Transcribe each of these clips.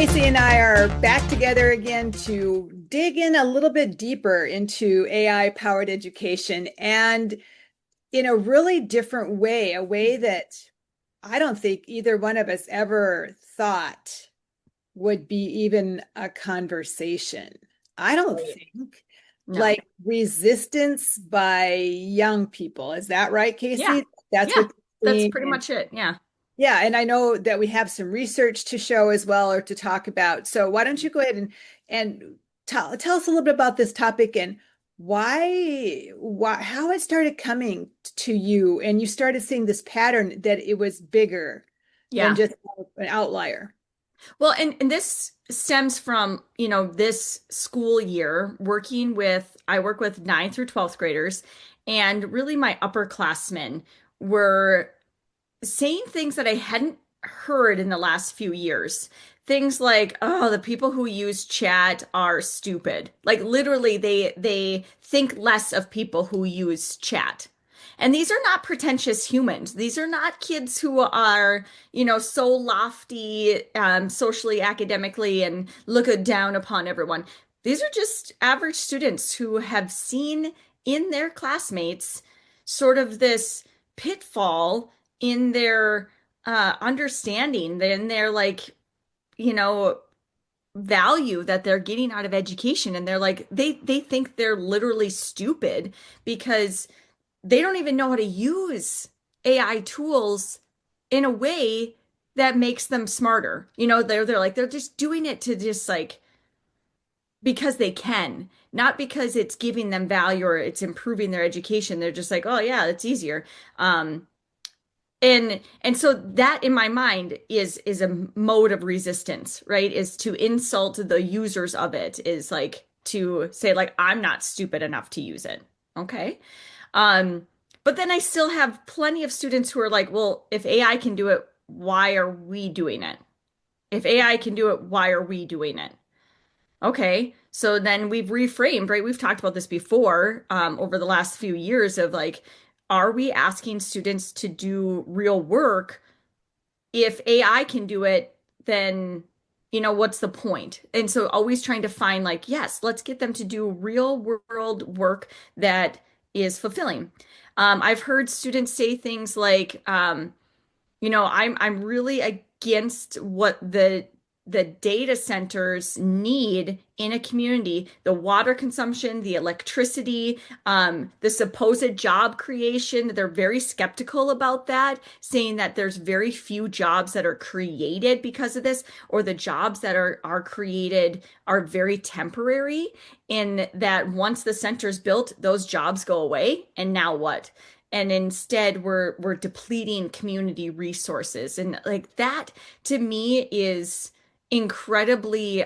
Casey and I are back together again to dig in a little bit deeper into AI powered education and in a really different way, a way that I don't think either one of us ever thought would be even a conversation. I don't Right. think No. like resistance by young people. Is that right, Yeah. Casey? That's Yeah. what you're That's seeing. pretty much it. Yeah. Yeah, and I know that we have some research to show as well or to talk about. So why don't you go ahead and tell us a little bit about this topic and why how it started coming to you and you started seeing this pattern that it was bigger than Yeah. just an outlier. Well, and this stems from, this school year I work with 9th through 12th graders, and really my upperclassmen were saying things that I hadn't heard in the last few years. Things like, oh, the people who use chat are stupid. Like literally they think less of people who use chat. And these are not pretentious humans. These are not kids who are, so lofty, socially, academically, and look down upon everyone. These are just average students who have seen in their classmates sort of this pitfall in their understanding, in their you know, value that they're getting out of education. And they're like, they think they're literally stupid because they don't even know how to use AI tools in a way that makes them smarter. They're like they're just doing it to just like because they can, not because it's giving them value or it's improving their education. They're just like, oh yeah, it's easier. Um, and so that in my mind is a mode of resistance, right? Is to insult the users of it, is like to say like I'm not stupid enough to use it. Okay. Um, but then I still have plenty of students who are like, well, if AI can do it, why are we doing it? If AI can do it, why are we doing it? Okay. So then we've reframed, right? We've talked about this before, over the last few years of like, are we asking students to do real work? If AI can do it, then, what's the point? And so always trying to find like, yes, let's get them to do real world work that is fulfilling. I've heard students say things like, I'm really against what the data centers need in a community, the water consumption, the electricity, the supposed job creation. They're very skeptical about that, saying that there's very few jobs that are created because of this, or the jobs that are created are very temporary, in that once the center's built, those jobs go away, and now what? And instead we're depleting community resources. And like that to me is incredibly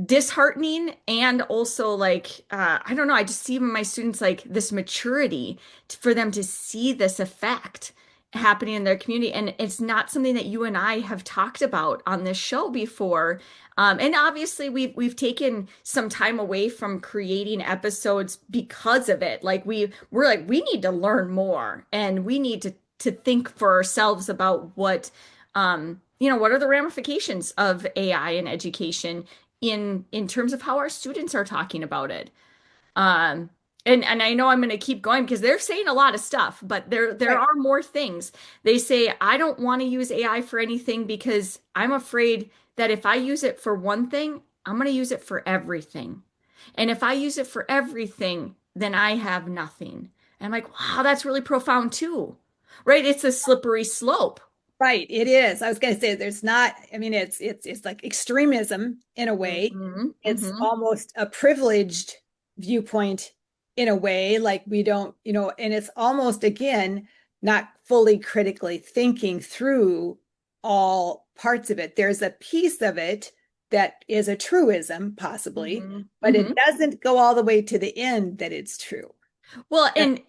disheartening, and also like I don't know, I just see in my students like this maturity for them to see this effect happening in their community. And it's not something that you and I have talked about on this show before. And obviously we've taken some time away from creating episodes because of it. Like we're like we need to learn more, and we need to think for ourselves about what are the ramifications of AI in education in terms of how our students are talking about it. Um, and I know I'm going to keep going because they're saying a lot of stuff, but there Right. are more things. They say I don't want to use AI for anything because I'm afraid that if I use it for one thing, I'm going to use it for everything. And if I use it for everything, then I have nothing. And I'm like, wow, that's really profound too. Right? It's a slippery slope. Right, it is. I was going to say there's not, I mean, it's like extremism in a way. Hmm. It's Hmm. almost a privileged viewpoint in a way, like we don't, and it's almost again not fully critically thinking through all parts of it. There's a piece of it that is a truism, possibly, Hmm. but it Hmm. doesn't go all the way to the end that it's true. Well, and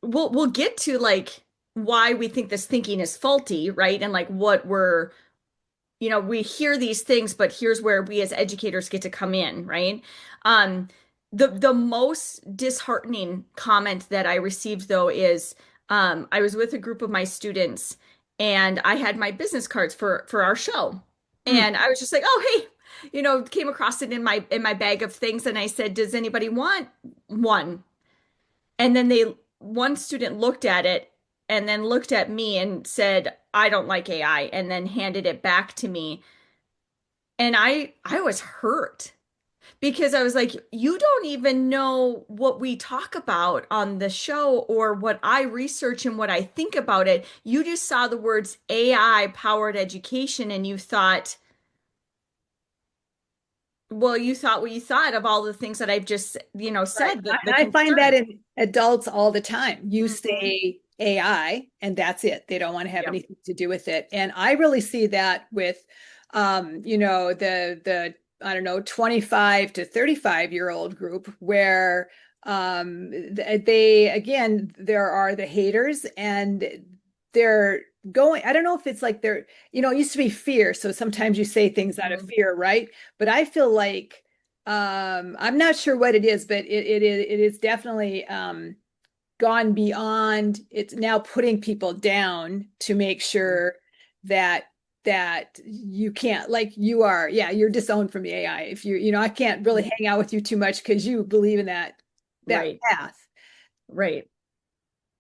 we'll get to like why we think this thinking is faulty, right? And like what we hear these things, but here's where we as educators get to come in, right? Um, the most disheartening comment that I received though is I was with a group of my students, and I had my business cards for our show. Mm. And I was just like, oh, hey, came across it in my bag of things. And I said, does anybody want one? And then one student looked at it and then looked at me and said, I don't like AI, and then handed it back to me. And I was hurt because I was like, you don't even know what we talk about on the show or what I research and what I think about it. You just saw the words AI powered education and you thought, well, you thought what you thought of all the things that I've just, Right. said, the I find that concern. in adults all the time. You Mhm. say AI and that's it. They don't want to have Yep. anything to do with it. And I really see that with the I don't know, 25 to 35-year-old group where they again there are the haters and they're going, I don't know if it's like they're, it used to be fear. So sometimes you say things out of Mhm. fear, right? But I feel like I'm not sure what it is, but it is definitely gone beyond. It's now putting people down to make sure that you can't, like, you are, yeah, you're disowned from the AI if I can't really hang out with you too much because you believe in that Right. path. Right.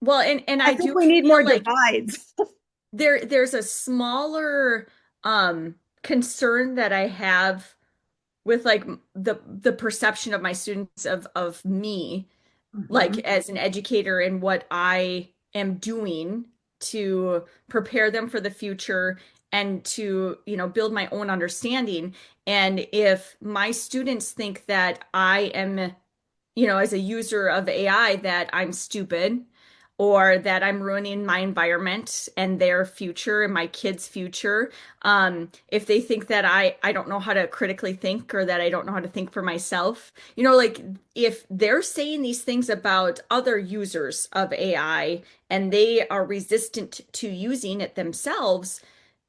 Well, and I I think do we need more feel like divides. there's a smaller concern that I have with like the perception of my students of me like Mhm. as an educator and what I am doing to prepare them for the future and to, build my own understanding. And if my students think that I am, as a user of AI, that I'm stupid or that I'm ruining my environment and their future and my kids' future. If they think that I don't know how to critically think or that I don't know how to think for myself, like if they're saying these things about other users of AI and they are resistant to using it themselves,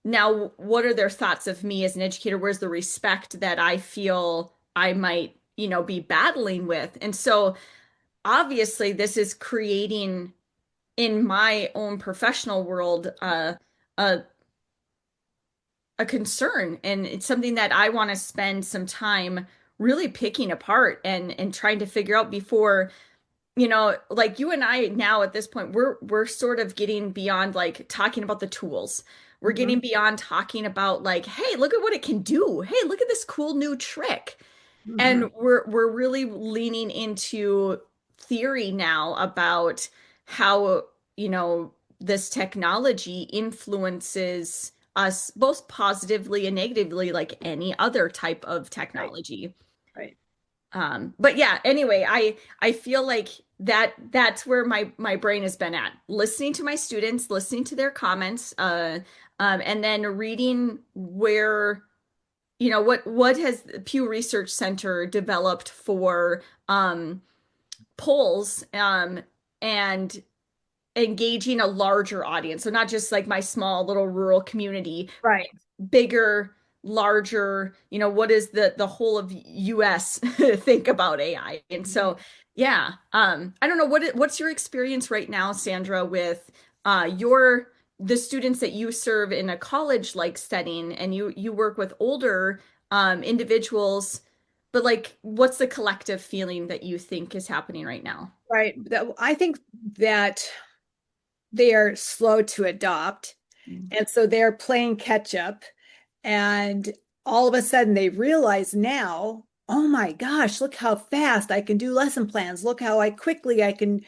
now what are their thoughts of me as an educator? Where's the respect that I feel I might, be battling with? And so obviously this is creating in my own professional world a a concern, and it's something that I want to spend some time really picking apart and trying to figure out before, like you and I now at this point, we're sort of getting beyond like talking about the tools. We're getting Mhm. beyond talking about like, hey, look at what it can do. Hey, look at this cool new trick. Mhm. And we're really leaning into theory now about how, this technology influences us both positively and negatively, like any other type of Right, technology. right. But yeah, anyway, I feel like that's where my brain has been at, listening to my students, listening to their comments, and then reading where what has Pew Research Center developed for polls and engaging a larger audience. So not just like my small little rural community, Right. bigger, larger, what is the whole of US think about AI? And Mhm. so yeah, I don't know what's your experience right now, Sandra, with your the students that you serve in a college like setting and you work with older individuals, but like what's the collective feeling that you think is happening right now? Right. I think that they are slow to adopt. Mm. And so they're playing catch up. And all of a sudden they realize now, oh my gosh, look how fast I can do lesson plans. Look how quickly I can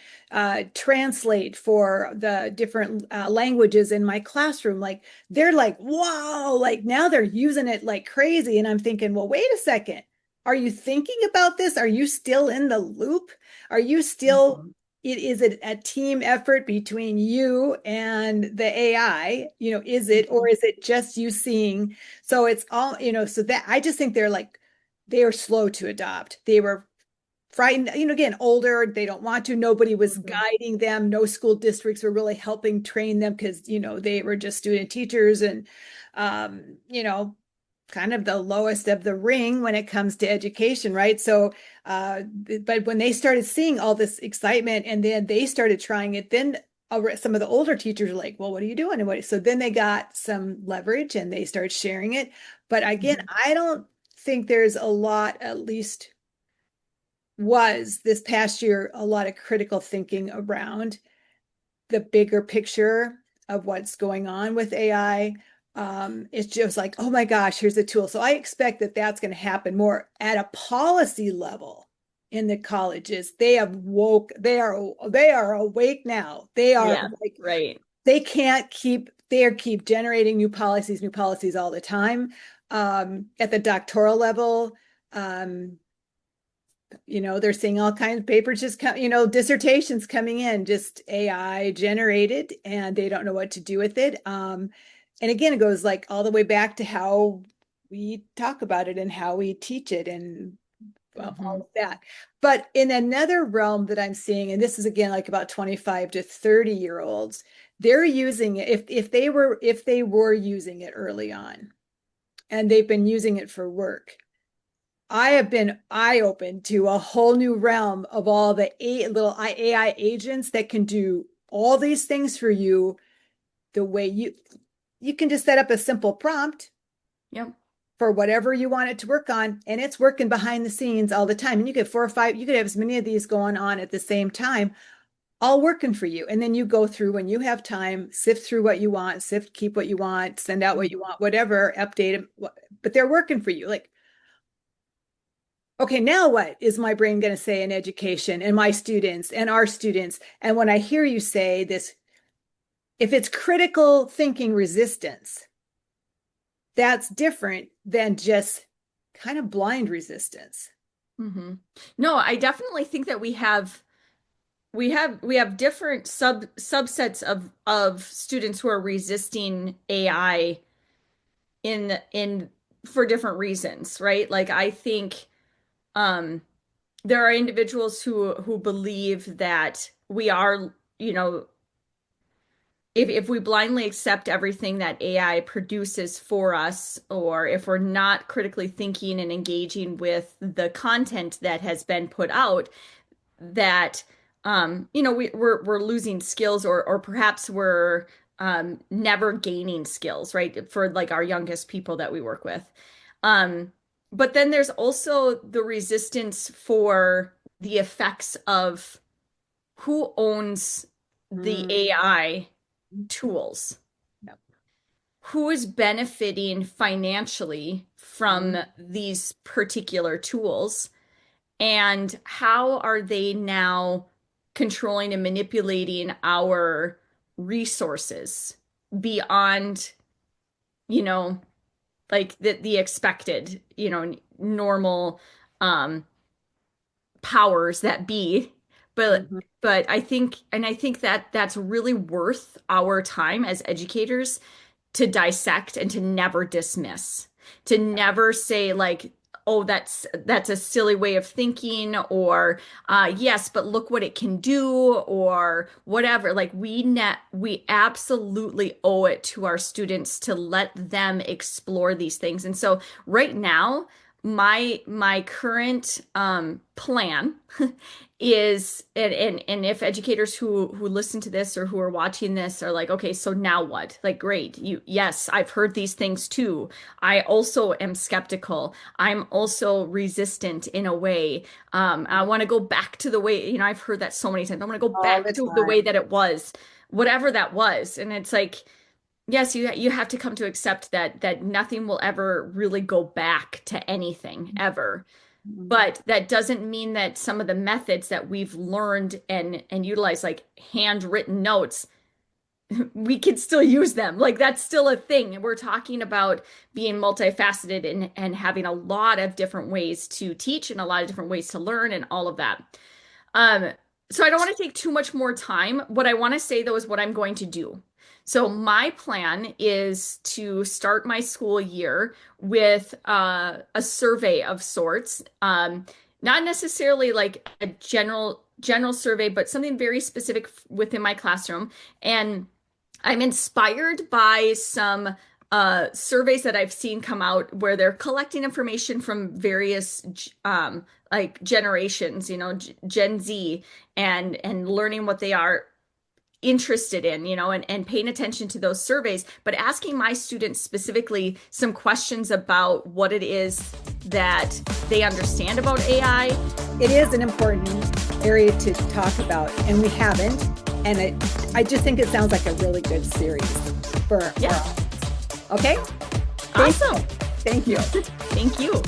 translate for the different languages in my classroom. Like they're like, wow, like now they're using it like crazy. And I'm thinking, well, wait a second. Are you thinking about this? Are you still in the loop? Are you still, Mhm. is it a team effort between you and the AI? Is it, or Mhm. is it just you seeing? So it's all, so that I just think they are slow to adopt. They were frightened, again, older, they don't want to. Nobody was Mhm. guiding them. No school districts were really helping train them because, they were just student teachers and, um, you know, kind of the lowest of the ring when it comes to education, right? So, but when they started seeing all this excitement and then they started trying it, then some of the older teachers are like, well, what are you doing? And what, so then they got some leverage and they start sharing it. But again, Mhm. I don't think there's a lot, at least was this past year, a lot of critical thinking around the bigger picture of what's going on with AI. It's just like, oh my gosh, here's a tool. So I expect that that's going to happen more at a policy level in the colleges. They are awake now. They are Yeah, like, right. they can't keep generating new policies all the time. At the doctoral level, um, they're seeing all kinds of papers just come, dissertations coming in, just AI generated, and they don't know what to do with it. And again, it goes like all the way back to how we talk about it and how we teach it and all Hmm. of that. But in another realm that I'm seeing, and this is again like about 25 to 30-year olds, they're using it if they were using it early on and they've been using it for work. I have been eye-opened to a whole new realm of all the little AI agents that can do all these things for you the way you can just set up a simple prompt Yep. for whatever you want it to work on, and it's working behind the scenes all the time. And you get 4 or 5, you could have as many of these going on at the same time, all working for you. And then you go through when you have time, sift through what you want, keep what you want, send out what you want, whatever, update them, but they're working for you. Like, okay, now what is my brain going to say in education and my students and our students? And when I hear you say this, if it's critical thinking resistance, that's different than just kind of blind resistance. Hmm. No, I definitely think that we have different subsets of students who are resisting AI in for different reasons, right? Like I think um there are individuals who believe that we are, if we blindly accept everything that AI produces for us, or if we're not critically thinking and engaging with the content that has been put out, that we're losing skills, or perhaps we're never gaining skills, right? For like our youngest people that we work with. Um, but then there's also the resistance for the effects of who owns the Mm. AI tools, Yep. who is benefiting financially from Mm. these particular tools, and how are they now controlling and manipulating our resources beyond, you know, like the expected, normal um powers that be. But Mhm. I think that that's really worth our time as educators to dissect and to never dismiss, to never say like, oh, that's a silly way of thinking, or yes, but look what it can do, or whatever. Like we absolutely owe it to our students to let them explore these things. And so right now, my current plan is, and if educators who listen to this or who are watching this are like, okay, so now what? Like, great. Yes, I've heard these things too. I also am skeptical. I'm also resistant in a way. I want to go back to the way, I've heard that so many times. I want to go All back the to the way time. that it was, whatever that was. And it's like, yes, you have to come to accept that nothing will ever really go back to anything ever. Mhm. But that doesn't mean that some of the methods that we've learned and utilized, like handwritten notes, we can still use them. Like that's still a thing. We're talking about being multifaceted and having a lot of different ways to teach and a lot of different ways to learn and all of that. Um, so I don't want to take too much more time. What I want to say though is what I'm going to do. So my plan is to start my school year with a survey of sorts. Not necessarily like a general survey, but something very specific within my classroom. And I'm inspired by some surveys that I've seen come out where they're collecting information from various like generations, Gen Z, and learning what they are interested in, and paying attention to those surveys, but asking my students specifically some questions about what it is that they understand about AI. It is an important area to talk about, and we haven't. And I just think it sounds like a really good series for Yeah. Okay? Awesome. Thank you. Thank you.